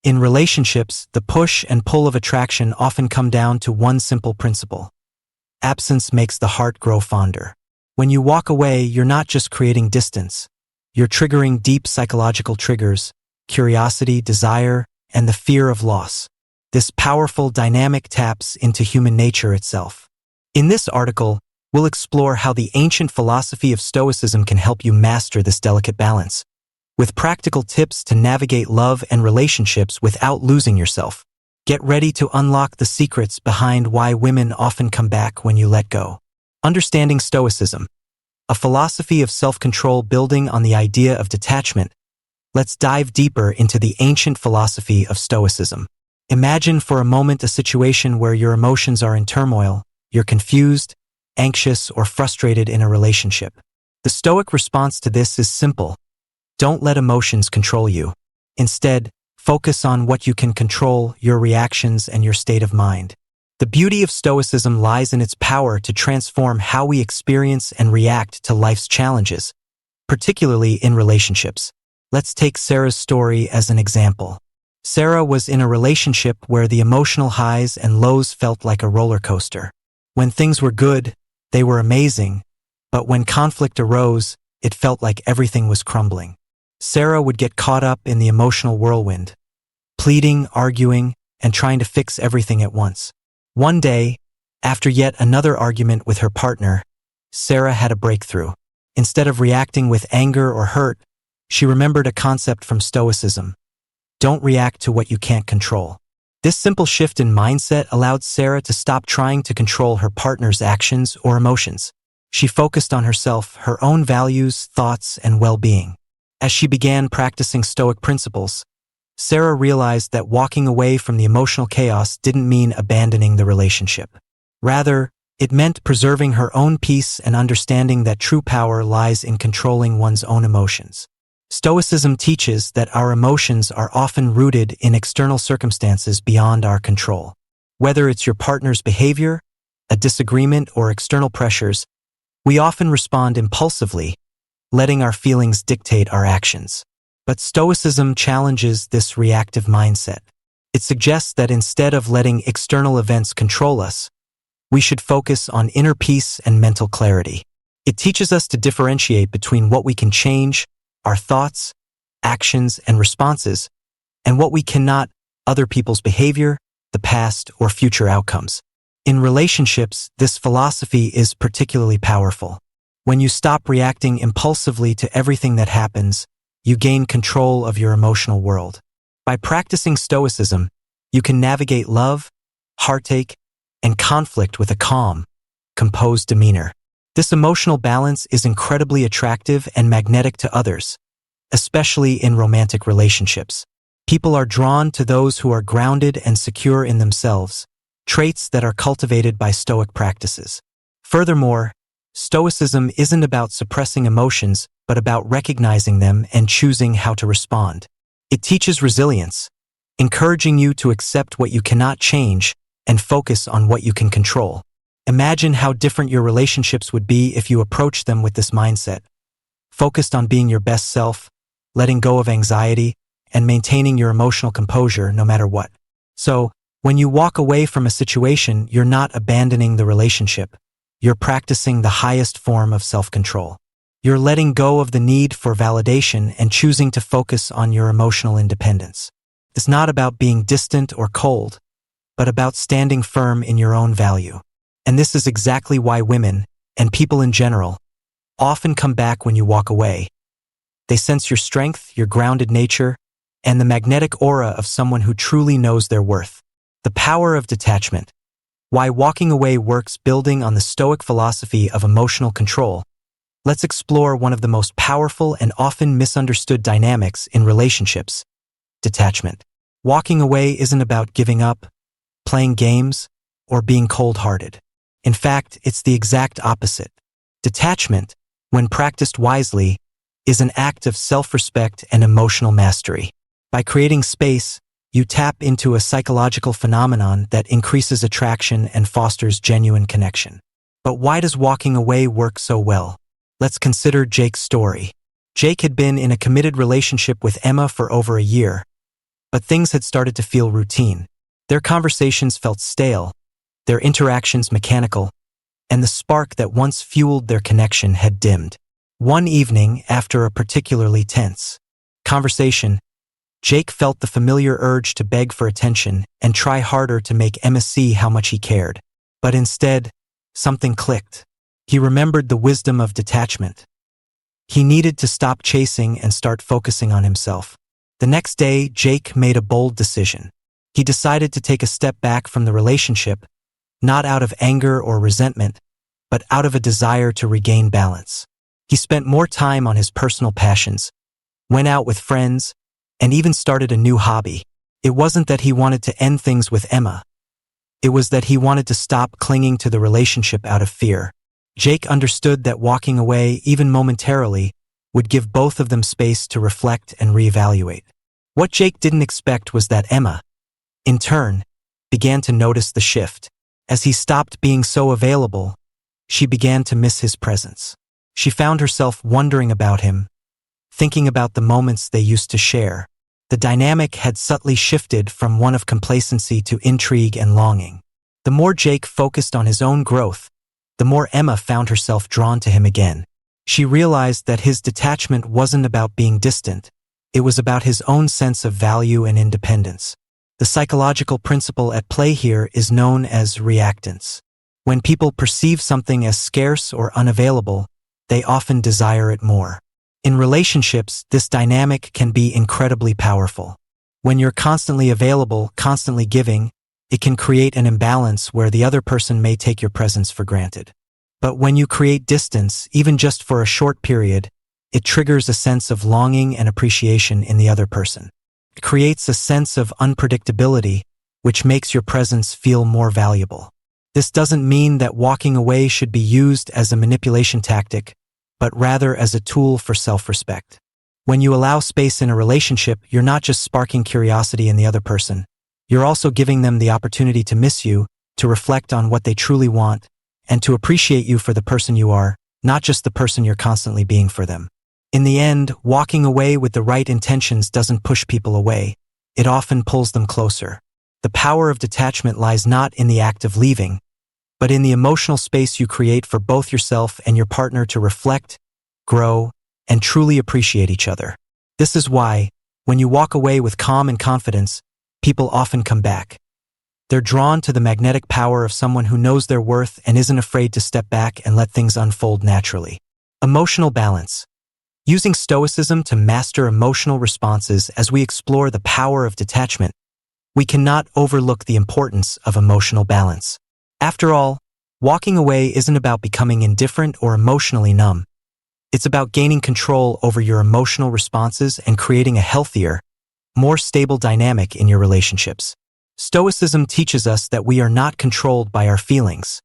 In relationships, the push and pull of attraction often come down to one simple principle. Absence makes the heart grow fonder. When you walk away, you're not just creating distance. You're triggering deep psychological triggers, curiosity, desire, and the fear of loss. This powerful dynamic taps into human nature itself. In this article, we'll explore how the ancient philosophy of Stoicism can help you master this delicate balance, with practical tips to navigate love and relationships without losing yourself. Get ready to unlock the secrets behind why women often come back when you let go. Understanding Stoicism, a philosophy of self-control building on the idea of detachment. Let's dive deeper into the ancient philosophy of Stoicism. Imagine for a moment a situation where your emotions are in turmoil, you're confused, anxious, or frustrated in a relationship. The Stoic response to this is simple. Don't let emotions control you. Instead, focus on what you can control, your reactions and your state of mind. The beauty of Stoicism lies in its power to transform how we experience and react to life's challenges, particularly in relationships. Let's take Sarah's story as an example. Sarah was in a relationship where the emotional highs and lows felt like a roller coaster. When things were good, they were amazing, but when conflict arose, it felt like everything was crumbling. Sarah would get caught up in the emotional whirlwind, pleading, arguing, and trying to fix everything at once. One day, after yet another argument with her partner, Sarah had a breakthrough. Instead of reacting with anger or hurt, she remembered a concept from Stoicism. Don't react to what you can't control. This simple shift in mindset allowed Sarah to stop trying to control her partner's actions or emotions. She focused on herself, her own values, thoughts, and well-being. As she began practicing Stoic principles, Sarah realized that walking away from the emotional chaos didn't mean abandoning the relationship. Rather, it meant preserving her own peace and understanding that true power lies in controlling one's own emotions. Stoicism teaches that our emotions are often rooted in external circumstances beyond our control. Whether it's your partner's behavior, a disagreement, or external pressures, we often respond impulsively, letting our feelings dictate our actions. But Stoicism challenges this reactive mindset. It suggests that instead of letting external events control us, we should focus on inner peace and mental clarity. It teaches us to differentiate between what we can change, our thoughts, actions, and responses, and what we cannot, other people's behavior, the past, or future outcomes. In relationships, this philosophy is particularly powerful. When you stop reacting impulsively to everything that happens, you gain control of your emotional world. By practicing Stoicism, you can navigate love, heartache, and conflict with a calm, composed demeanor. This emotional balance is incredibly attractive and magnetic to others, especially in romantic relationships. People are drawn to those who are grounded and secure in themselves, traits that are cultivated by Stoic practices. Furthermore, Stoicism isn't about suppressing emotions, but about recognizing them and choosing how to respond. It teaches resilience, encouraging you to accept what you cannot change and focus on what you can control. Imagine how different your relationships would be if you approached them with this mindset, focused on being your best self, letting go of anxiety, and maintaining your emotional composure no matter what. So, when you walk away from a situation, you're not abandoning the relationship. You're practicing the highest form of self-control. You're letting go of the need for validation and choosing to focus on your emotional independence. It's not about being distant or cold, but about standing firm in your own value. And this is exactly why women, and people in general, often come back when you walk away. They sense your strength, your grounded nature, and the magnetic aura of someone who truly knows their worth. The power of detachment. Why walking away works. Building on the Stoic philosophy of emotional control, let's explore one of the most powerful and often misunderstood dynamics in relationships: detachment. Walking away isn't about giving up, playing games, or being cold-hearted. In fact, it's the exact opposite. Detachment, when practiced wisely, is an act of self-respect and emotional mastery. By creating space, you tap into a psychological phenomenon that increases attraction and fosters genuine connection. But why does walking away work so well? Let's consider Jake's story. Jake had been in a committed relationship with Emma for over a year, But things had started to feel routine. Their conversations felt stale, their interactions mechanical, and the spark that once fueled their connection had dimmed. One evening, after a particularly tense conversation, Jake felt the familiar urge to beg for attention and try harder to make Emma see how much he cared. But instead, something clicked. He remembered the wisdom of detachment. He needed to stop chasing and start focusing on himself. The next day, Jake made a bold decision. He decided to take a step back from the relationship, not out of anger or resentment, but out of a desire to regain balance. He spent more time on his personal passions, went out with friends, and even started a new hobby. It wasn't that he wanted to end things with Emma. It was that he wanted to stop clinging to the relationship out of fear. Jake understood that walking away, even momentarily, would give both of them space to reflect and reevaluate. What Jake didn't expect was that Emma, in turn, began to notice the shift. As he stopped being so available, she began to miss his presence. She found herself wondering about him, thinking about the moments they used to share. The dynamic had subtly shifted from one of complacency to intrigue and longing. The more Jake focused on his own growth, the more Emma found herself drawn to him again. She realized that his detachment wasn't about being distant. It was about his own sense of value and independence. The psychological principle at play here is known as reactance. When people perceive something as scarce or unavailable, they often desire it more. In relationships, this dynamic can be incredibly powerful. When you're constantly available, constantly giving, it can create an imbalance where the other person may take your presence for granted. But when you create distance, even just for a short period, it triggers a sense of longing and appreciation in the other person. It creates a sense of unpredictability, which makes your presence feel more valuable. This doesn't mean that walking away should be used as a manipulation tactic, but rather as a tool for self-respect. When you allow space in a relationship, you're not just sparking curiosity in the other person. You're also giving them the opportunity to miss you, to reflect on what they truly want, and to appreciate you for the person you are, not just the person you're constantly being for them. In the end, walking away with the right intentions doesn't push people away. It often pulls them closer. The power of detachment lies not in the act of leaving, but in the emotional space you create for both yourself and your partner to reflect, grow, and truly appreciate each other. This is why, when you walk away with calm and confidence, people often come back. They're drawn to the magnetic power of someone who knows their worth and isn't afraid to step back and let things unfold naturally. Emotional balance. Using Stoicism to master emotional responses as we explore the power of detachment, we cannot overlook the importance of emotional balance. After all, walking away isn't about becoming indifferent or emotionally numb. It's about gaining control over your emotional responses and creating a healthier, more stable dynamic in your relationships. Stoicism teaches us that we are not controlled by our feelings.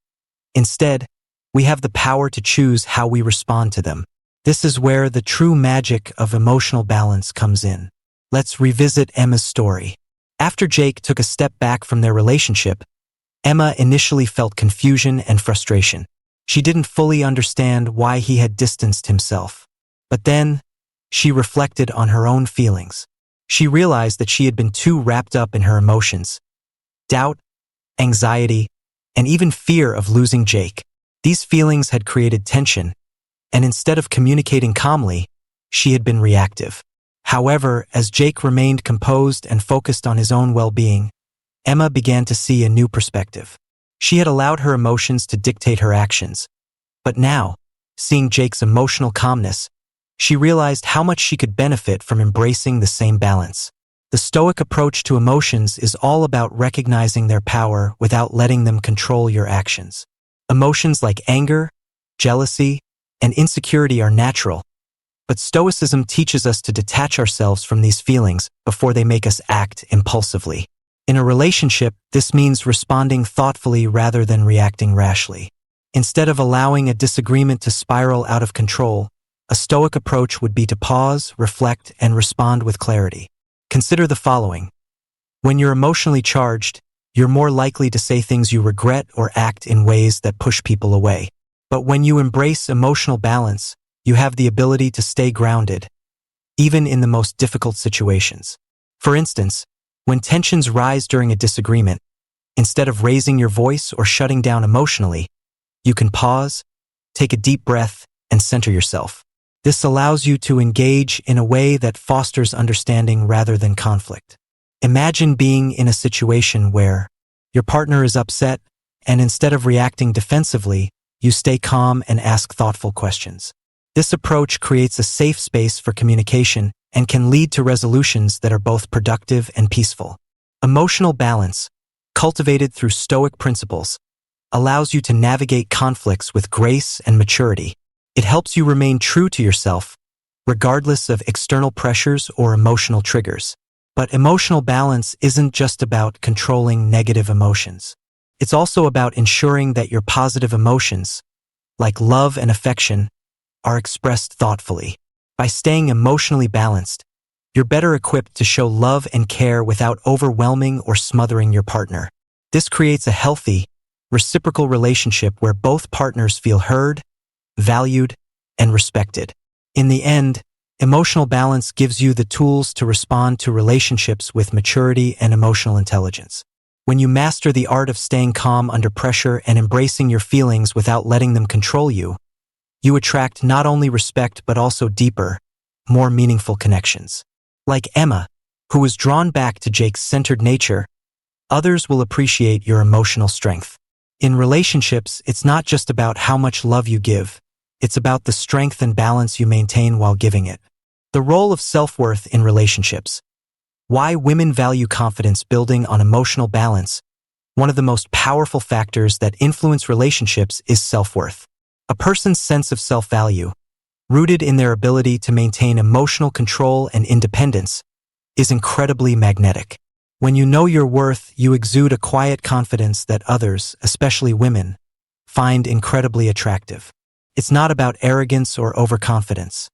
Instead, we have the power to choose how we respond to them. This is where the true magic of emotional balance comes in. Let's revisit Emma's story. After Jake took a step back from their relationship, Emma initially felt confusion and frustration. She didn't fully understand why he had distanced himself. But then, she reflected on her own feelings. She realized that she had been too wrapped up in her emotions. Doubt, anxiety, and even fear of losing Jake. These feelings had created tension, and instead of communicating calmly, she had been reactive. However, as Jake remained composed and focused on his own well-being, Emma began to see a new perspective. She had allowed her emotions to dictate her actions. But now, seeing Jake's emotional calmness, she realized how much she could benefit from embracing the same balance. The Stoic approach to emotions is all about recognizing their power without letting them control your actions. Emotions like anger, jealousy, and insecurity are natural, but Stoicism teaches us to detach ourselves from these feelings before they make us act impulsively. In a relationship, this means responding thoughtfully rather than reacting rashly. Instead of allowing a disagreement to spiral out of control, a Stoic approach would be to pause, reflect, and respond with clarity. Consider the following. When you're emotionally charged, you're more likely to say things you regret or act in ways that push people away. But when you embrace emotional balance, you have the ability to stay grounded, even in the most difficult situations. For instance, When tensions rise during a disagreement, instead of raising your voice or shutting down emotionally, you can pause, take a deep breath, and center yourself. This allows you to engage in a way that fosters understanding rather than conflict. Imagine being in a situation where your partner is upset, and instead of reacting defensively, you stay calm and ask thoughtful questions. This approach creates a safe space for communication and can lead to resolutions that are both productive and peaceful. Emotional balance, cultivated through Stoic principles, allows you to navigate conflicts with grace and maturity. It helps you remain true to yourself, regardless of external pressures or emotional triggers. But emotional balance isn't just about controlling negative emotions. It's also about ensuring that your positive emotions, like love and affection, are expressed thoughtfully. By staying emotionally balanced, you're better equipped to show love and care without overwhelming or smothering your partner. This creates a healthy, reciprocal relationship where both partners feel heard, valued, and respected. In the end, emotional balance gives you the tools to respond to relationships with maturity and emotional intelligence. When you master the art of staying calm under pressure and embracing your feelings without letting them control you, you attract not only respect but also deeper, more meaningful connections. Like Emma, who was drawn back to Jake's centered nature, others will appreciate your emotional strength. In relationships, it's not just about how much love you give, it's about the strength and balance you maintain while giving it. The role of self-worth in relationships. Why women value confidence building on emotional balance. One of the most powerful factors that influence relationships is self-worth. A person's sense of self-value, rooted in their ability to maintain emotional control and independence, is incredibly magnetic. When you know your worth, you exude a quiet confidence that others, especially women, find incredibly attractive. It's not about arrogance or overconfidence.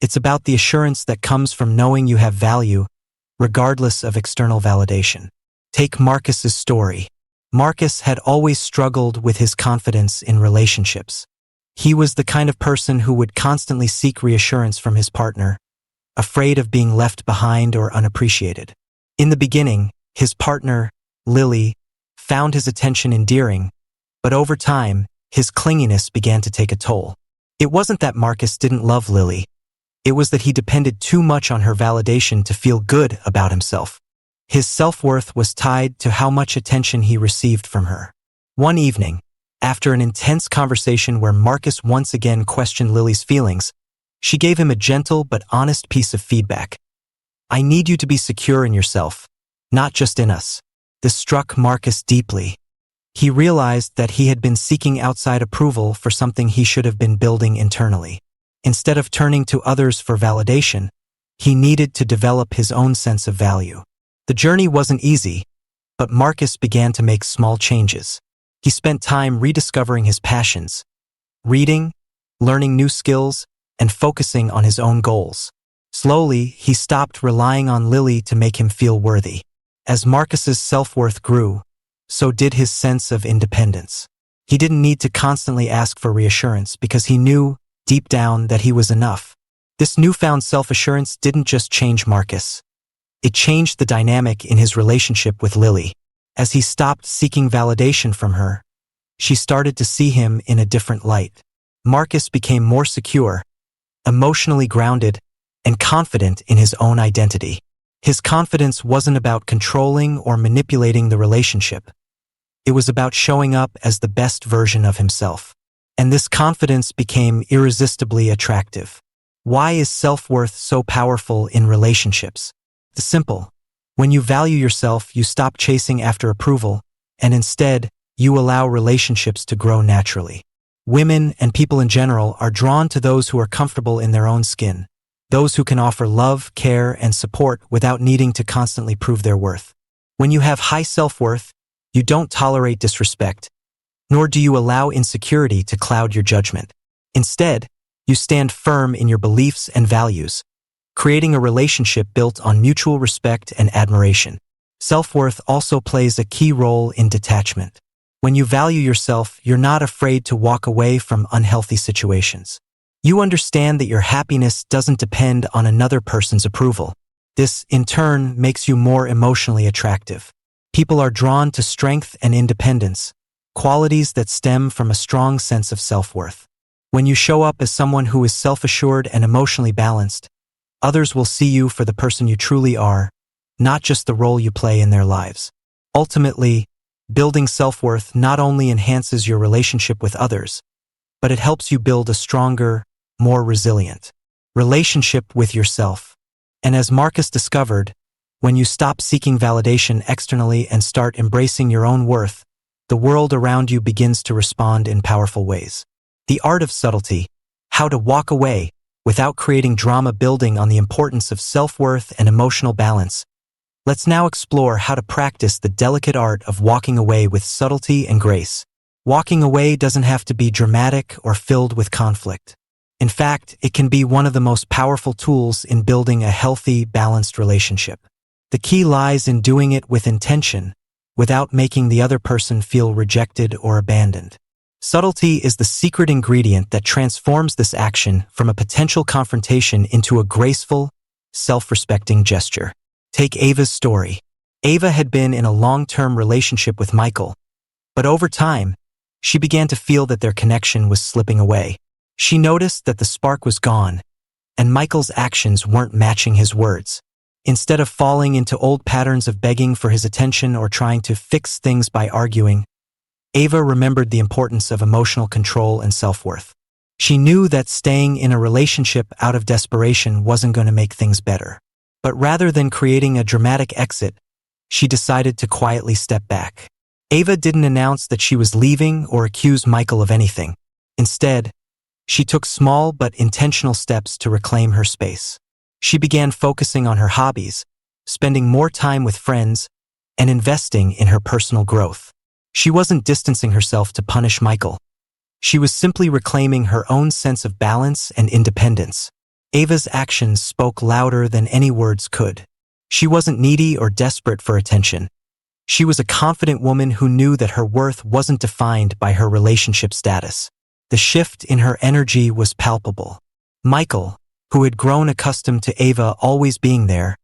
It's about the assurance that comes from knowing you have value, regardless of external validation. Take Marcus's story. Marcus had always struggled with his confidence in relationships. He was the kind of person who would constantly seek reassurance from his partner, afraid of being left behind or unappreciated. In the beginning, his partner, Lily, found his attention endearing, but over time, his clinginess began to take a toll. It wasn't that Marcus didn't love Lily. It was that he depended too much on her validation to feel good about himself. His self-worth was tied to how much attention he received from her. One evening, after an intense conversation where Marcus once again questioned Lily's feelings, she gave him a gentle but honest piece of feedback. "I need you to be secure in yourself, not just in us." This struck Marcus deeply. He realized that he had been seeking outside approval for something he should have been building internally. Instead of turning to others for validation, he needed to develop his own sense of value. The journey wasn't easy, but Marcus began to make small changes. He spent time rediscovering his passions, reading, learning new skills, and focusing on his own goals. Slowly, he stopped relying on Lily to make him feel worthy. As Marcus's self-worth grew, so did his sense of independence. He didn't need to constantly ask for reassurance because he knew, deep down, that he was enough. This newfound self-assurance didn't just change Marcus. It changed the dynamic in his relationship with Lily. As he stopped seeking validation from her, she started to see him in a different light. Marcus became more secure, emotionally grounded, and confident in his own identity. His confidence wasn't about controlling or manipulating the relationship. It was about showing up as the best version of himself. And this confidence became irresistibly attractive. Why is self-worth so powerful in relationships? The simple. When you value yourself, you stop chasing after approval, and instead, you allow relationships to grow naturally. Women and people in general are drawn to those who are comfortable in their own skin, those who can offer love, care, and support without needing to constantly prove their worth. When you have high self-worth, you don't tolerate disrespect, nor do you allow insecurity to cloud your judgment. Instead, you stand firm in your beliefs and values, creating a relationship built on mutual respect and admiration. Self-worth also plays a key role in detachment. When you value yourself, you're not afraid to walk away from unhealthy situations. You understand that your happiness doesn't depend on another person's approval. This, in turn, makes you more emotionally attractive. People are drawn to strength and independence, qualities that stem from a strong sense of self-worth. When you show up as someone who is self-assured and emotionally balanced, others will see you for the person you truly are, not just the role you play in their lives. Ultimately, building self-worth not only enhances your relationship with others, but it helps you build a stronger, more resilient relationship with yourself. And as Marcus discovered, when you stop seeking validation externally and start embracing your own worth, the world around you begins to respond in powerful ways. The art of subtlety, how to walk away without creating drama, building on the importance of self-worth and emotional balance. Let's now explore how to practice the delicate art of walking away with subtlety and grace. Walking away doesn't have to be dramatic or filled with conflict. In fact, it can be one of the most powerful tools in building a healthy, balanced relationship. The key lies in doing it with intention, without making the other person feel rejected or abandoned. Subtlety is the secret ingredient that transforms this action from a potential confrontation into a graceful, self-respecting gesture. Take Ava's story. Ava had been in a long-term relationship with Michael, but over time, she began to feel that their connection was slipping away. She noticed that the spark was gone, and Michael's actions weren't matching his words. Instead of falling into old patterns of begging for his attention or trying to fix things by arguing, Ava remembered the importance of emotional control and self-worth. She knew that staying in a relationship out of desperation wasn't going to make things better. But rather than creating a dramatic exit, she decided to quietly step back. Ava didn't announce that she was leaving or accuse Michael of anything. Instead, she took small but intentional steps to reclaim her space. She began focusing on her hobbies, spending more time with friends, and investing in her personal growth. She wasn't distancing herself to punish Michael. She was simply reclaiming her own sense of balance and independence. Ava's actions spoke louder than any words could. She wasn't needy or desperate for attention. She was a confident woman who knew that her worth wasn't defined by her relationship status. The shift in her energy was palpable. Michael, who had grown accustomed to Ava always being there,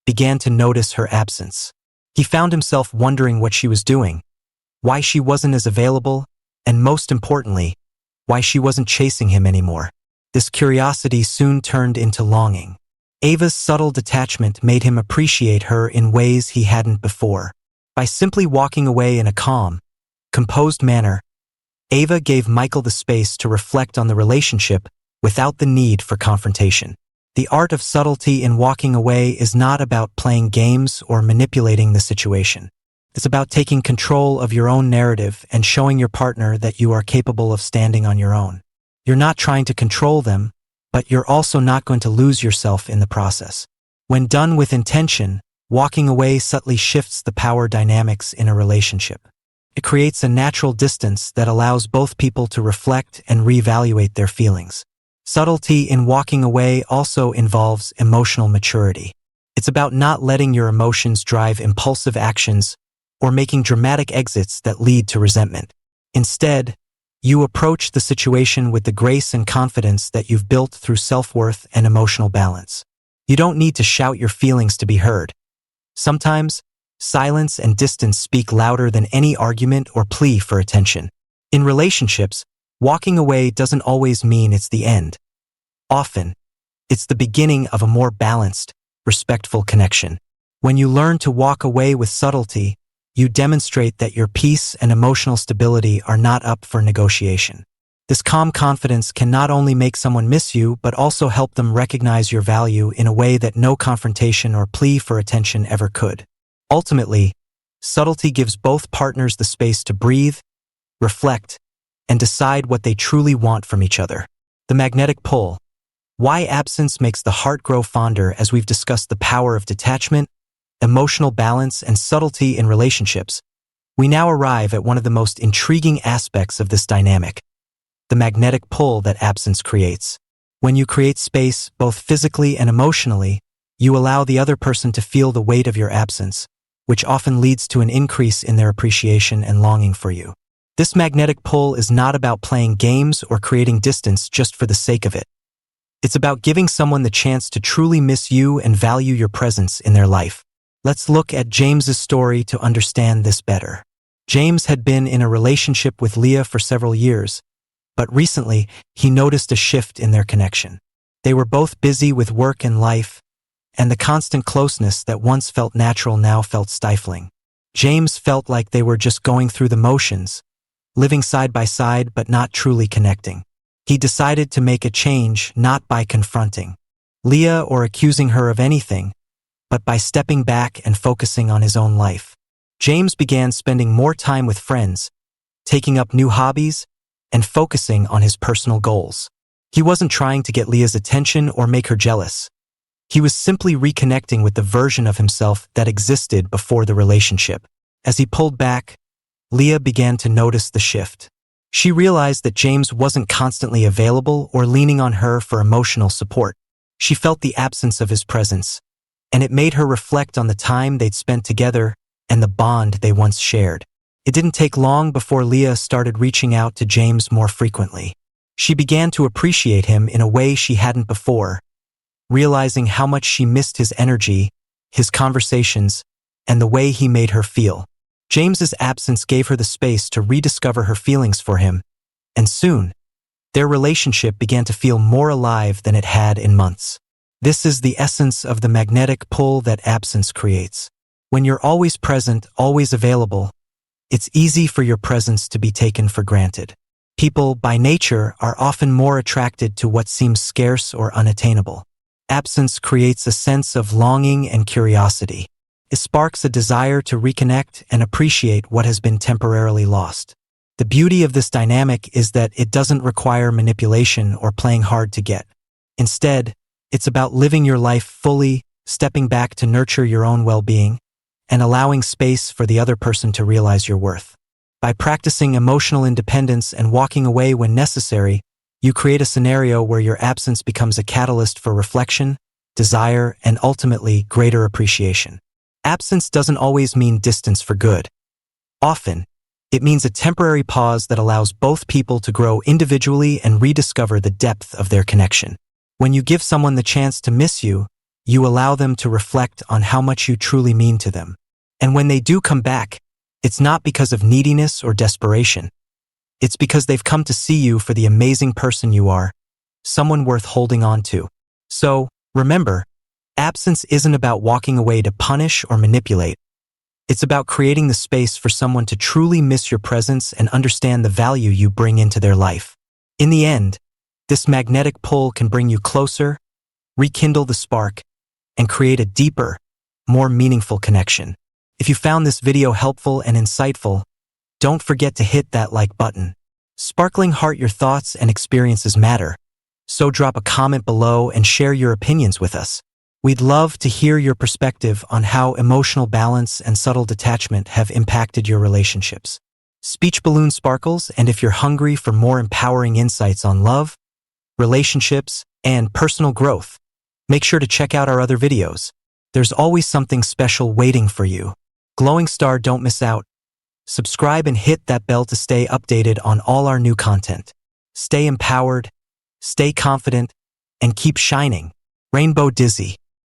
began to notice her absence. He found himself wondering what she was doing, why she wasn't as available, and most importantly, why she wasn't chasing him anymore. This curiosity soon turned into longing. Ava's subtle detachment made him appreciate her in ways he hadn't before. By simply walking away in a calm, composed manner, Ava gave Michael the space to reflect on the relationship without the need for confrontation. The art of subtlety in walking away is not about playing games or manipulating the situation. It's about taking control of your own narrative and showing your partner that you are capable of standing on your own. You're not trying to control them, but you're also not going to lose yourself in the process. When done with intention, walking away subtly shifts the power dynamics in a relationship. It creates a natural distance that allows both people to reflect and reevaluate their feelings. Subtlety in walking away also involves emotional maturity. It's about not letting your emotions drive impulsive actions or making dramatic exits that lead to resentment. Instead, you approach the situation with the grace and confidence that you've built through self-worth and emotional balance. You don't need to shout your feelings to be heard. Sometimes, silence and distance speak louder than any argument or plea for attention. In relationships, walking away doesn't always mean it's the end. Often, it's the beginning of a more balanced, respectful connection. When you learn to walk away with subtlety, you demonstrate that your peace and emotional stability are not up for negotiation. This calm confidence can not only make someone miss you, but also help them recognize your value in a way that no confrontation or plea for attention ever could. Ultimately, subtlety gives both partners the space to breathe, reflect, and decide what they truly want from each other. The magnetic pull. Why absence makes the heart grow fonder. As we've discussed the power of detachment, emotional balance, and subtlety in relationships, we now arrive at one of the most intriguing aspects of this dynamic, the magnetic pull that absence creates. When you create space, both physically and emotionally, you allow the other person to feel the weight of your absence, which often leads to an increase in their appreciation and longing for you. This magnetic pull is not about playing games or creating distance just for the sake of it. It's about giving someone the chance to truly miss you and value your presence in their life. Let's look at James's story to understand this better. James had been in a relationship with Leah for several years, but recently he noticed a shift in their connection. They were both busy with work and life, and the constant closeness that once felt natural now felt stifling. James felt like they were just going through the motions, living side by side but not truly connecting. He decided to make a change not by confronting Leah or accusing her of anything, but by stepping back and focusing on his own life. James began spending more time with friends, taking up new hobbies, and focusing on his personal goals. He wasn't trying to get Leah's attention or make her jealous. He was simply reconnecting with the version of himself that existed before the relationship. As he pulled back, Leah began to notice the shift. She realized that James wasn't constantly available or leaning on her for emotional support. She felt the absence of his presence, and it made her reflect on the time they'd spent together and the bond they once shared. It didn't take long before Leah started reaching out to James more frequently. She began to appreciate him in a way she hadn't before, realizing how much she missed his energy, his conversations, and the way he made her feel. James's absence gave her the space to rediscover her feelings for him, and soon, their relationship began to feel more alive than it had in months. This is the essence of the magnetic pull that absence creates. When you're always present, always available, it's easy for your presence to be taken for granted. People, by nature, are often more attracted to what seems scarce or unattainable. Absence creates a sense of longing and curiosity. It sparks a desire to reconnect and appreciate what has been temporarily lost. The beauty of this dynamic is that it doesn't require manipulation or playing hard to get. Instead, it's about living your life fully, stepping back to nurture your own well-being, and allowing space for the other person to realize your worth. By practicing emotional independence and walking away when necessary, you create a scenario where your absence becomes a catalyst for reflection, desire, and ultimately greater appreciation. Absence doesn't always mean distance for good. Often, it means a temporary pause that allows both people to grow individually and rediscover the depth of their connection. When you give someone the chance to miss you, you allow them to reflect on how much you truly mean to them. And when they do come back, it's not because of neediness or desperation. It's because they've come to see you for the amazing person you are, someone worth holding on to. So, remember, absence isn't about walking away to punish or manipulate. It's about creating the space for someone to truly miss your presence and understand the value you bring into their life. In the end, this magnetic pull can bring you closer, rekindle the spark, and create a deeper, more meaningful connection. If you found this video helpful and insightful, don't forget to hit that like button. Sparkling Heart, your thoughts and experiences matter, so drop a comment below and share your opinions with us. We'd love to hear your perspective on how emotional balance and subtle detachment have impacted your relationships. Speech balloon sparkles, and if you're hungry for more empowering insights on love, relationships, and personal growth, make sure to check out our other videos. There's always something special waiting for you. Glowing Star, don't miss out. Subscribe and hit that bell to stay updated on all our new content. Stay empowered, stay confident, and keep shining. Rainbow Dizzy.